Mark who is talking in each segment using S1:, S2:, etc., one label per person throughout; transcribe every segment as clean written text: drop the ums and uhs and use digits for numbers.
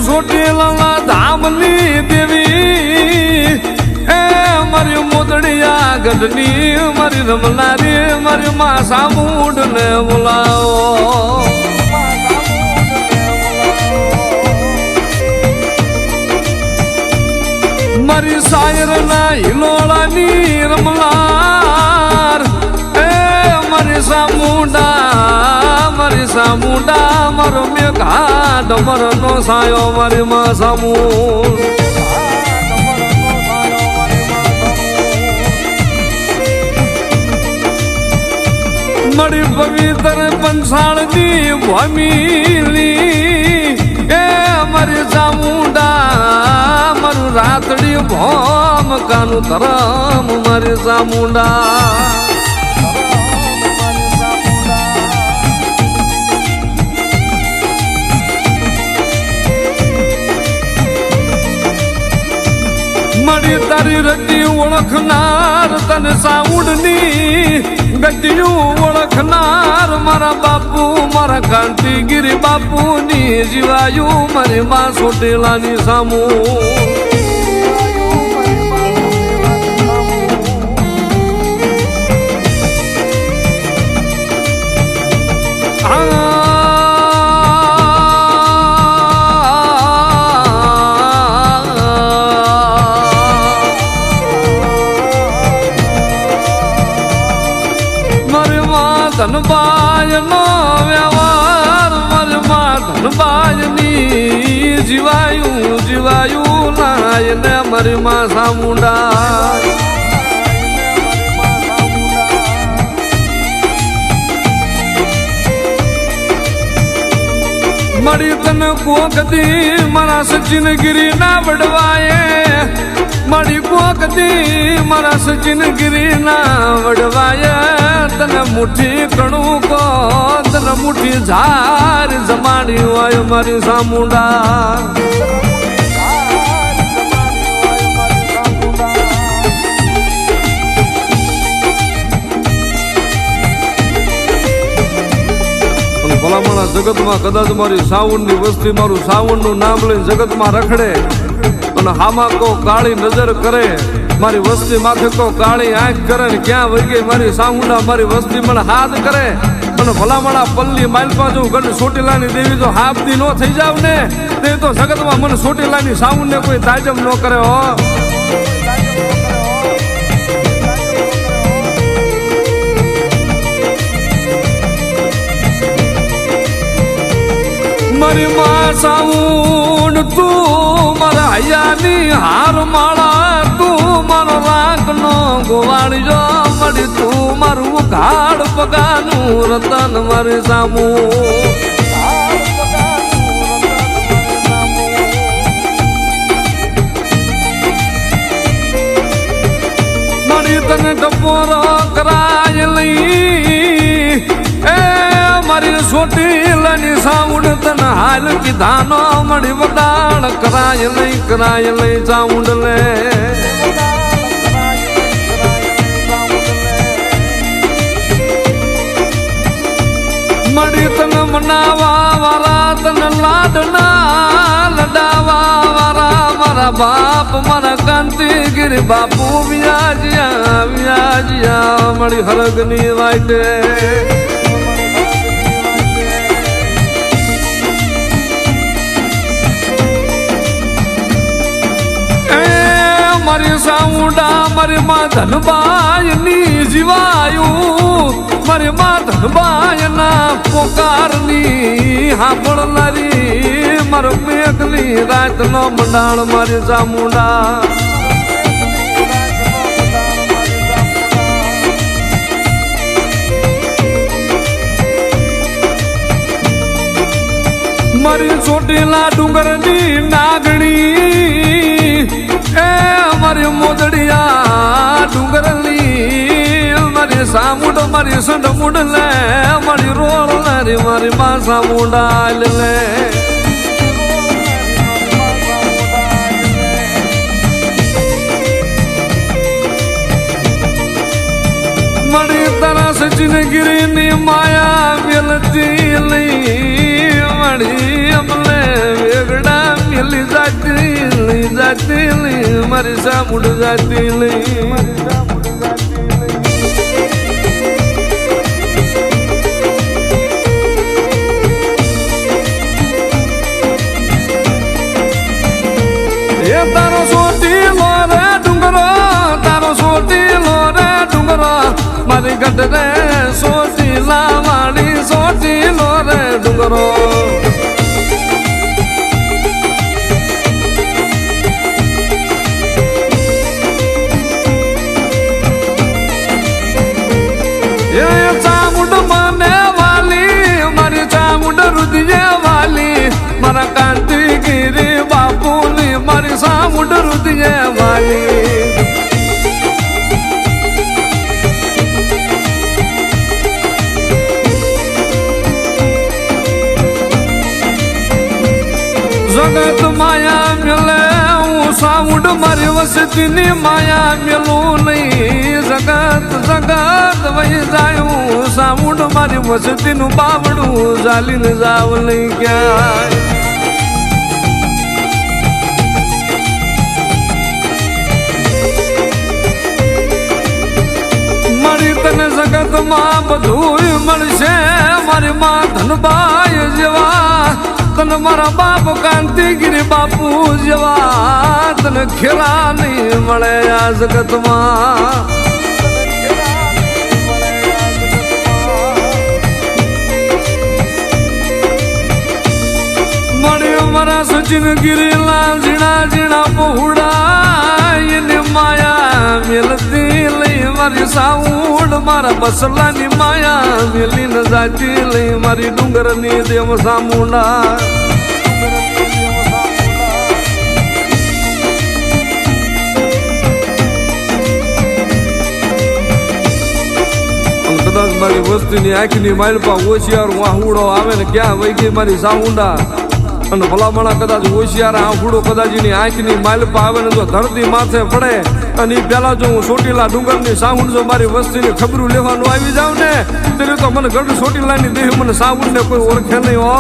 S1: સોટેલા ધામની દેવી એ મારી મોદડિયા ગઢની મારી રમલારી મારી માં સામુડ ને બોલાવો મારી સાયર ના હિલોળાની રમલાર એ મારી સામુંડા મારો મેઘા ડમર નો સાયો મારી માં સામુંડ મારી પવિત્ર પંચાળની ભૂમિલી એ મારી સામુંડા મારું રાતડી ભોમ કાનું ધરમ મારી સામુંડા મારી તારી રતી ઓળખનાર તને સાઉન્ડની ગતિયું ઓળખનાર મારા બાપુ મારા કાંતિગીરી બાપુની જીવાયું મારી માં સોટેલાની સામું ધનબાય નો વ્યવહાર મરમાં ધનબાય ની જીવાયું નાય ને મારી માં સામુંડા મળી તને કોકદી મારા સચિનગીરી ના વડવાએ મારી કોકદી મારા સચિનગીરી ના વડવાએ તને મુઠ્ઠી કણું કો તને મુઠ્ઠી ઝાર જમાડી હોય મારી સામુંડા ભલામણા જગતમાં કદાચ મારી સાવણની વસ્તી મારું સાવણનું નામ લઈને જગતમાં રખડે અને હામાં કો કાળી નજર કરે મારી વસ્તી માથે કો કાળી આંખ કરે ને ક્યાં વહી ગઈ મારી સામુંડા મારી વસ્તી મને હાથ કરે અને ભલામણા પલ્લી માલપા જો ગઢ સોટેલાની દેવી જો હાફદી નો થઈ જાવ ને તે તો જગતમાં મને સોટેલાની સામુંડને કોઈ તાજમ ન કરે હો મારી માં સાઉન્ડ તું મારા હૈયાની હાર માળા તું મારો રાગ નો ગોવાળજો મળી તું મારું ઘાડ પગાનું રતન મારી સામું મળી તને ટપોરો કરાય લઈ એ મારી સોટેલાની સાઉન્ડ તને હાલ કીધાનો મળી વડાળ કરાય લઈ સાઉન્ડ લે મળી તને મનાવા વાળા તને લાડના લડાવા વાળા મારા બાપ મારા કાંતિગીરી બાપુ વ્યાજિયા મળી હરગની વાઈટે મારી સાઉન્ડા મારી માં ધનબાય ની જીવાયું મારી માં ધનબાય ના પોકારની હાંભળનારી મારો મેઘલી રાત નો મંડાણ મારી સામુંડા ચોટીલા ડુંગરની નાગણી એ મારી મોદડિયા ડુંગરની મારી સામુંડ મારી સંડ મુંડ લે મારી રોળ લે મારી માં સામુંડા લે મળી તારા સચિનગીરીની માયા વેલતી લઈ મળી અમને વેગડા મેલી જાતી લઈ મારી સામુંડ જાતી લઈ તારો સોટીલો રે ડુંગરો તારો સોટીલો રે ડુંગરો મારી ગઢ રે સોટીલા વાળી સોટીલો રે ડુંગરો એ ચામુંડ મને વાલી મારી ચામુંડ રુદિયે વાલી મારા કાંતિગીરી બાપુની મારી સામુંડ રુદિયે વાલી જગત માયા મેલે હું સામુંડ મારી વસતીની માયા મેલું નહીં જગત વહી જાય હું સામુંડ મારી વસતીનું બાવડું ચાલીને જાવ નહીં ક્યાંય તને જગતમાં બધું મળશે મારી માં ધનબાઈ જેવા તને મારા બાપ કાંતિગીરી બાપુ જેવા તને ખેરા નહીં મળે આ જગતમાં મળ્યો મારા સચિનગીરી લાલ ઝીણા ઝીણા પહોળા એની માયા મેલતી લઈ મારી સાઉડ મારા બસલાની માયા મેલી ન જાતી લઈ મારી ડુંગરની દેવ સામુંડા કદાચ મારી વસ્તીની આંખની માલપા હોશિયાર વાહુડો આવે ને ક્યાં વહી ગઈ મારી સામુંડા અને ભલામણા કદાચ હોશિયાર આંખુડો કદાચ એની આંખની માલપા આવે ને જો ધરતી માથે પડે અને એ પેલા જો હું ચોટીલા ડુંગરની સાઉન્ડ જો મારી વસ્તીની ખબરું લેવાનું આવી જાવ ને ત્યારે તો મને ગઢ ચોટીલાની દેહ મને સાઉન્ડ ને કોઈ ઓળખે નહીં હો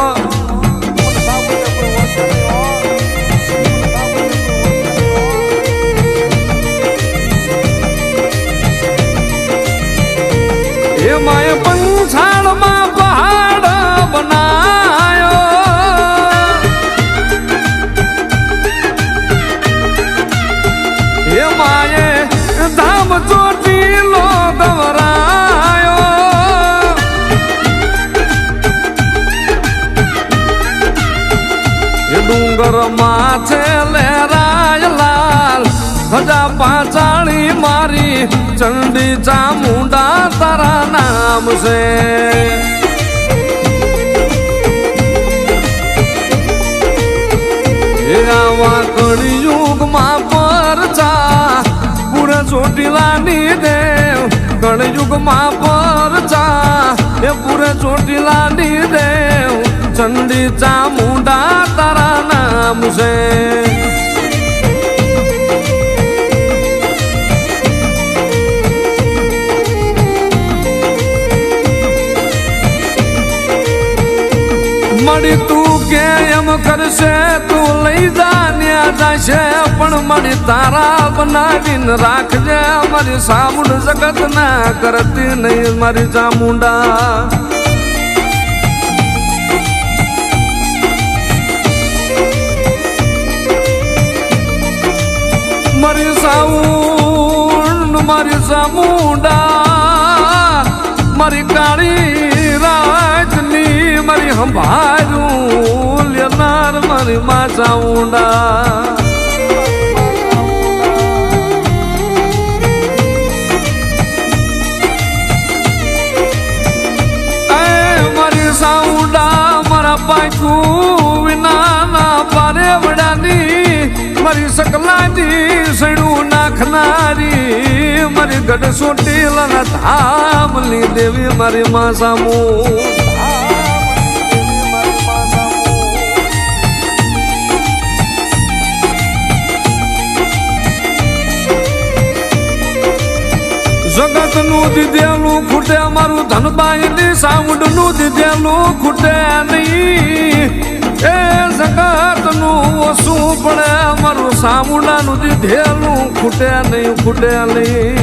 S1: એ માએ પંછાળમાં પહાડ બનાયો એ માએ ધામ ચોટીલો ગવરાયો એ ડુંગર માથે લહેરાય લાલ ધજા પાચાળી મારી ચંડી ચામુંડા તારા નામ છે એ આવા કળિયુગમાં પરચા પૂરે ચોટીલાની દેવ કળિયુગમાં પરચા એ પૂરે ચોટીલાની દેવ ચંડી ચામુંડા તારા નામ છે મળી તું કે એમ કરશે તું લઈ જા જશે પણ મળી તારા બનાવીને રાખજે મારી સામુંડ જગત ના કરતી નહીં મારી ચામુંડા મારી સામુંડા મારી કાળી રાજની મારી સંભાળું લેનાર મારી માં ચામુંડા મારી સાઉન્ડા મારા પાછું વિના सकलानी सड़ू नाखनारी मारी गढ़ सोटेला धामली देवी मारी मां सामू जगत नु दीदेलू खूटे मारू धनबाई नी साउंड नु दीदेलू खूटे नहीं ए जगत नु ओसू पड़े मारू सामुंडा नु दीदेलू खूटे नहीं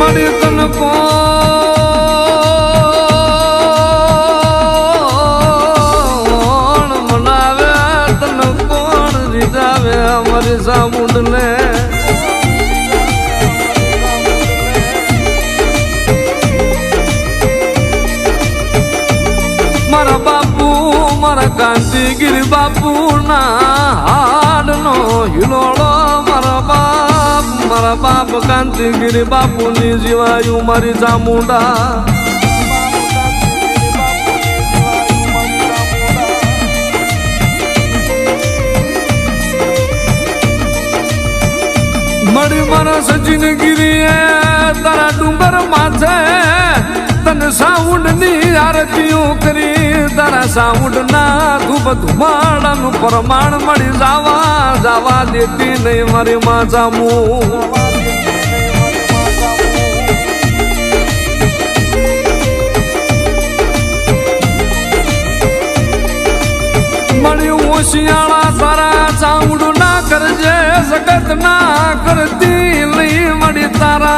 S1: मरी तन को हमारे सामुंड ने मारा बापू मारा कांति गिरी बापू ना हाड नो हिलोड़ो मारा बाप कांति गिरी बापू नी जीवायु मारी चामुंडा मड़ी मारा सचिन गिरी तारा डूंगर माथे तन साउंड नी आरतियों करी तारा साउंड ना धूप धुमाड़ा नु परमाण मड़ी जावा देती नहीं मारी मां जामू मड़ी ओशियाला सारा साउंड ना करजे जगत ना करती ली मड़ी तारा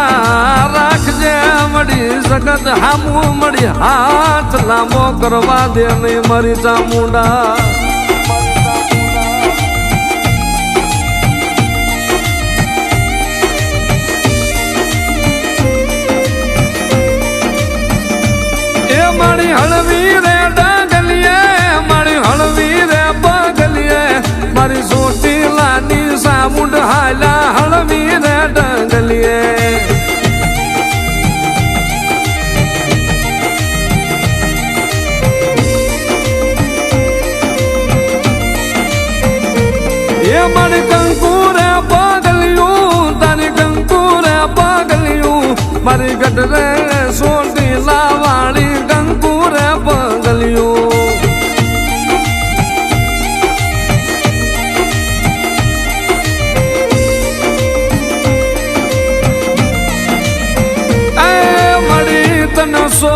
S1: राख जे मड़ी जगत हमू मड़ी हाथ लांबो करवा दे नहीं मरी चामुंडा ए मड़ी हलवी रे डांगलिए मड़ी हलवी रे बगलिए मरी सोटी लानी सामुंड हाला हलवी रे डांगलिए ये मड़ी कंकूरे बगलियूं तारी कंकूरे बगलियूं मरी गडरे सोटी लावाली कंकूरे बगलियूं तन सो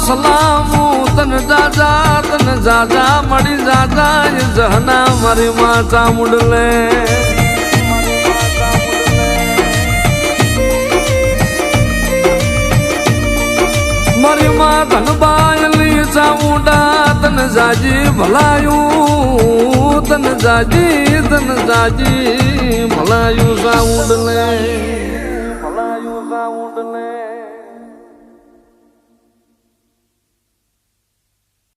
S1: सलामू तन जाजा मड़ी जाजा ये जहना मारी मां चामुंड ले मारी मां धनबायली चामुंडा तन जाजी भलायू तन जाजी भलायू चामुंड ले